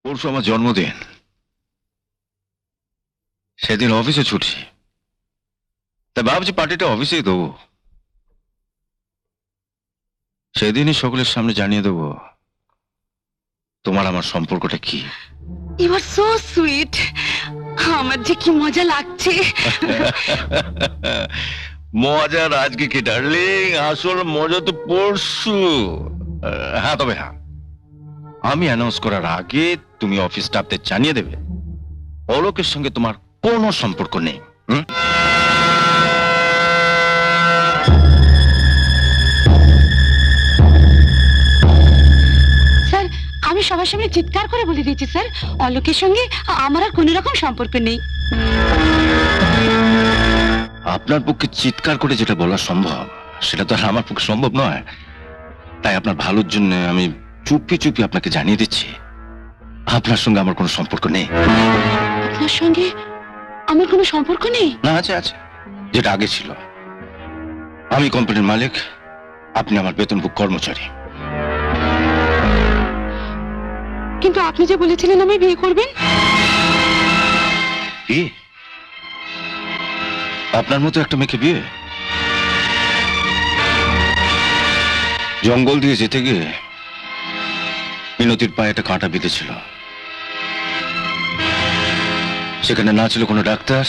পরশু আমার জন্মদিন, সেদিন অফিসে ছুটি, তাই ভাবছি পার্টিটা অফিসেই দেবো। সেদিনই সকলের সামনে জানিয়ে দেবো তোমার আমার সম্পর্কটা কি। You are so sweet. আমার যে কি মজা লাগছে। মজার আজকে কি ডার্লিং, আসল মজা তো পরশু। হ্যাঁ, তবে হ্যাঁ, আমি অ্যানাউন্স করার আগে তুমি অফিস স্টাফদের জানিয়ে দেবে অলোকের সঙ্গে তোমার কোনো সম্পর্ক নেই। স্যার, আমি সবার সামনে চিৎকার করে বলে দিয়েছি স্যার, অলোকের সঙ্গে আমার আর কোনো রকম সম্পর্ক নেই। আপনার পক্ষে চিৎকার করে যেটা বলা সম্ভব, সেটা তো আর আমার পক্ষে সম্ভব নয়। তাই আপনার ভালোর জন্য আমি চুপি চুপি আপনাকে জানিয়ে দিচ্ছি আপনার সঙ্গে আমার কোনো সম্পর্ক নেই। আপনার সঙ্গে আমার কোনো সম্পর্ক নেই? না, আছে আছে, যেটা আগে ছিল। আমি কোম্পানির মালিক, আপনি আমার বেতনভোগ কর্মচারী। কিন্তু আপনি যে বলেছিলেন আমি বিয়ে করবেন। কি আপনার মতো একটা মেয়েকে বিয়ে? জঙ্গল দিয়ে যেতে গিয়ে মিনতির পায়ে একটা কাঁটা বিঁধেছিল। সেখানে না ছিল কোনো ডাক্তার,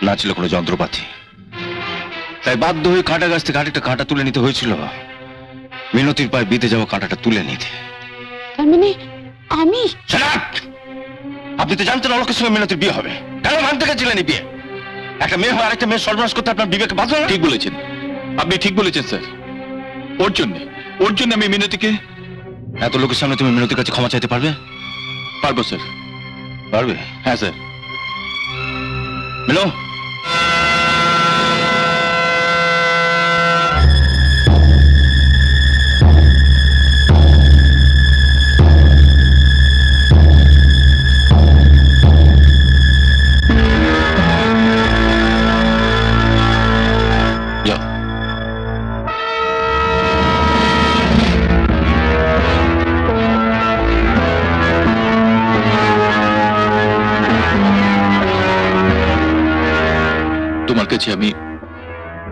না ছিল কোনো যন্ত্রপাতি। তাই বাধ্য হয়ে কাঁটা গাছ থেকে আরেকটা কাঁটা তুলে নিতে হয়েছিল, মিনতির পায়ে বিঁধে যাওয়া কাঁটাটা তুলে নিতে। তার মানে আমি? আপনি তো জানতেন অলোকের সঙ্গে মিনতির বিয়ে হবে, কেন মানতে গেছিলেন বিয়ে? একটা মেয়ে হয় আরেকটা মেয়ে সর্বনাশ করতে আপনার বিবেকে বাধা? ঠিক বলেছেন, আপনি ঠিক বলেছেন স্যার। ওর জন্য আমি মিনতিকে। এত লোকের সামনে তুমি মিনতির কাছে ক্ষমা চাইতে পারবে? পারবো স্যার। পারবে? হ্যাঁ স্যার। মিনো, যাও। তোমার কাছে আমি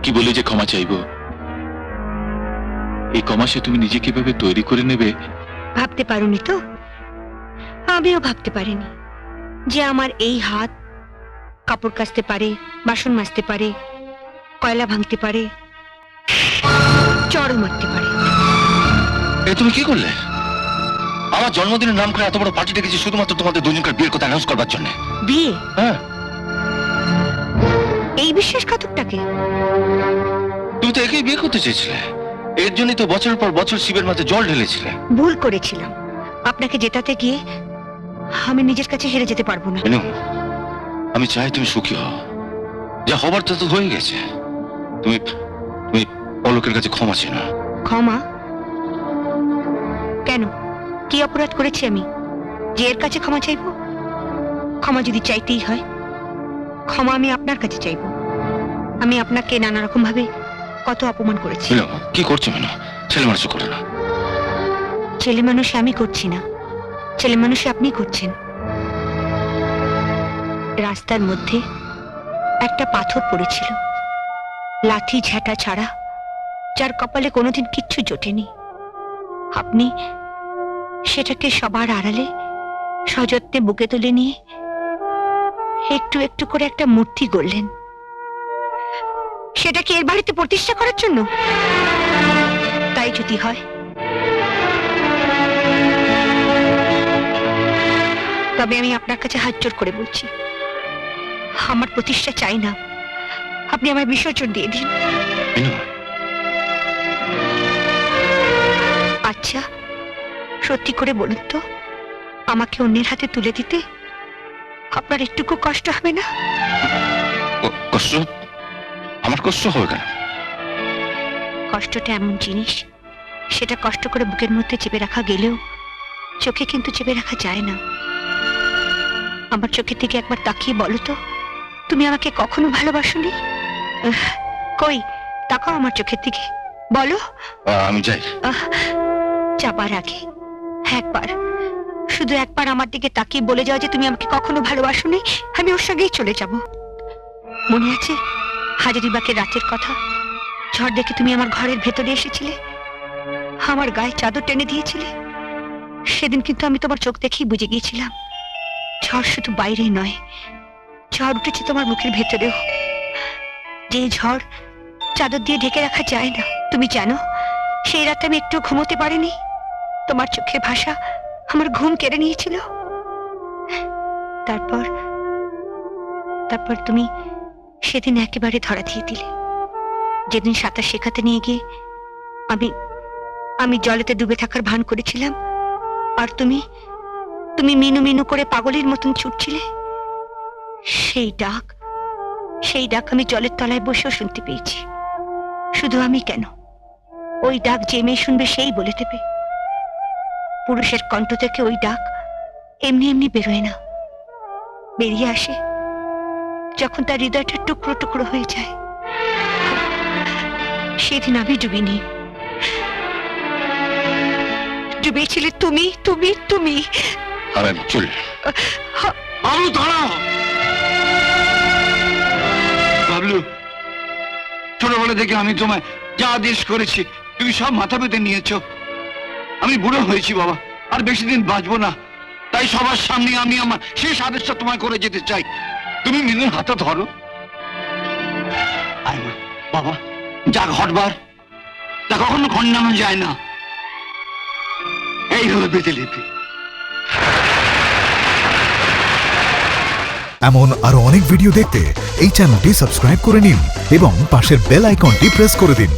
কি বলে যে ক্ষমা চাইবো? এই ক্ষমাসে তুমি নিজে কিভাবে তৈরি করে নেবে ভাবতে পারোনি তো? আমিও ভাবতে পারিনি যে আমার এই হাত কাপড় কাচতে পারে, বাসন মাজতে পারে, কয়লা ভাঙতে পারে, চড় মারতে পারে। এ তুমি কি করলে? আমার জন্মদিনের নাম করে এত বড় পার্টি ডেকেছি শুধুমাত্র তোমাদের দুজনকার বিয়ের কথা অ্যানাউন্স করবার জন্য। বিয়ে? হ্যাঁ। এই বিশ্বাসঘাতকটাকে? তুমি তো একেই বিয়ে করতে চেয়েছিলে, এর জন্যই তো বছরের পর বছর শিবের মাঝে জল ঢেলেছিলে। ভুল করেছিলাম। আপনাকে জেতাতে গিয়ে আমি নিজের কাছে হেরে যেতে পারবো না। মিনু, আমি চাই তুমি সুখী হও। যা হবার তা তো হয়ে গেছে। তুমি তুমি অলোকের কাছে ক্ষমা চেয়ে না। ক্ষমা? কেন? কি অপরাধ করেছি আমি যে এর কাছে ক্ষমা চাইবো? ক্ষমা যদি চাইতেই হয়, ক্ষমা আমি আপনার কাছে চাইবো। আমি আপনাকে নানা রকম ভাবে কত অপমান করেছি। মিনু, কি করছো মিনু? ছেলে মানুষ করে না। ছেলে মানুষে আমি করছি না, ছেলে মানুষে আপনি করছেন। রাস্তার মধ্যে একটা পাথর পড়েছিল, লাঠি ঝাঁটা ছাড়া, যার কপালে কোনোদিন কিচ্ছু জোটেনি। আপনি সেটাকে সবার আড়ালে সযত্নে বুকে তুলে নিয়ে একটু একটু করে একটা মূর্তি গড়লেন। সেটাকে এর বাড়িতে প্রতিষ্ঠা করার জন্য? তাই যদি হয়, তবে আমি আপনার কাছে হাত জোড় করে বলছি, আমার প্রতিষ্ঠা চাই না, আপনি আমায় বিসর্জন দিয়ে দিন। মিনু, আচ্ছা, সত্যি করে বলুন তো, আমাকে অন্যের হাতে তুলে দিতে আপনার একটুকু কষ্ট হবে না? কষ্ট? আমার কষ্ট হবে কেন? কষ্টটা এমন জিনিস, সেটা কষ্ট করে বুকের মধ্যে চেপে রাখা গেলেও চোখে কিন্তু চেপে রাখা যায় না। আমার চোখের দিকে একবার তাকিয়ে বলো তো, তুমি আমাকে কখনো ভালোবাসোনি? কই, তাকাও আমার চোখের দিকে, বলো। আমি যাই। যাবার আগে একবার শুধু একবার আমার দিকে তাকিয়ে বলে যাও যে তুমি আমাকে কখনো ভালোবাসোনি, আমি ওর সঙ্গেই চলে যাব। মনে আছে হাজারিবাগের রাতের কথা? ঝড় দেখে তুমি আমার ঘরের ভেতরে এসেছিলে, আমার গায়ে চাদর টেনে দিয়েছিলে। সেদিন কিন্তু আমি তোমার চোখ দেখেই বুঝে গিয়েছিলাম ঝড় শুধু বাইরেই নয়, ঝড় উঠেছে তোমার মুখের ভেতরেও। যে ঝড় চাদর দিয়ে ঢেকে রাখা যায় না। তুমি জানো সেই রাতে আমি একটু ঘুমোতে পারিনি, তোমার চোখের ভাষা আমার ঘুম কেড়ে নিয়েছিল। তারপর তারপর তুমি সেদিন একেবারে ধরা দিয়ে দিলে। যেদিন সাঁতার শেখাতে নিয়ে গিয়ে আমি আমি জলেতে ডুবে থাকার ভান করেছিলাম, আর তুমি তুমি মিনু মিনু করে পাগলের মতন ছুটছিলে। সেই ডাক আমি জলের তলায় বসেও শুনতে পেয়েছি। শুধু আমি কেন, ওই ডাক যে মেয়ে শুনবে সেই বলে দেবে। পুরুষের কণ্ঠ থেকে ওই ডাক এমনি এমনি বেরোয় না, বেরিয়ে আসে যখন তার হৃদয়টা টুকরো টুকরো হয়ে যায়। সেদিন আমি ডুবিনি, ডুবেছিলে তুমি তুমি তুমি আরে চল, বাবলু দাঁড়াও। বাবলু, ছোটবেলা থেকে আমি তোমায় যা আদেশ করেছি তুমি সব মাথা পেতে নিয়েছো। আমি বুড়ো হয়েছি বাবা, আর বেশি দিন বাঁচবো না। তাই সবার সামনে আমি আমার শেষ আদেশটা তোমায় করে যেতে চাই। তুমি মিনুর হাতে ধরো। আয় মা, বাবা যাক হটবার, তা কখনো খণ্ডানো যায় না। এই হলো বেঁধে লিপি। এমন আরো অনেক ভিডিও দেখতে এই চ্যানেলটি সাবস্ক্রাইব করে নিন এবং পাশের বেল আইকনটি প্রেস করে দিন।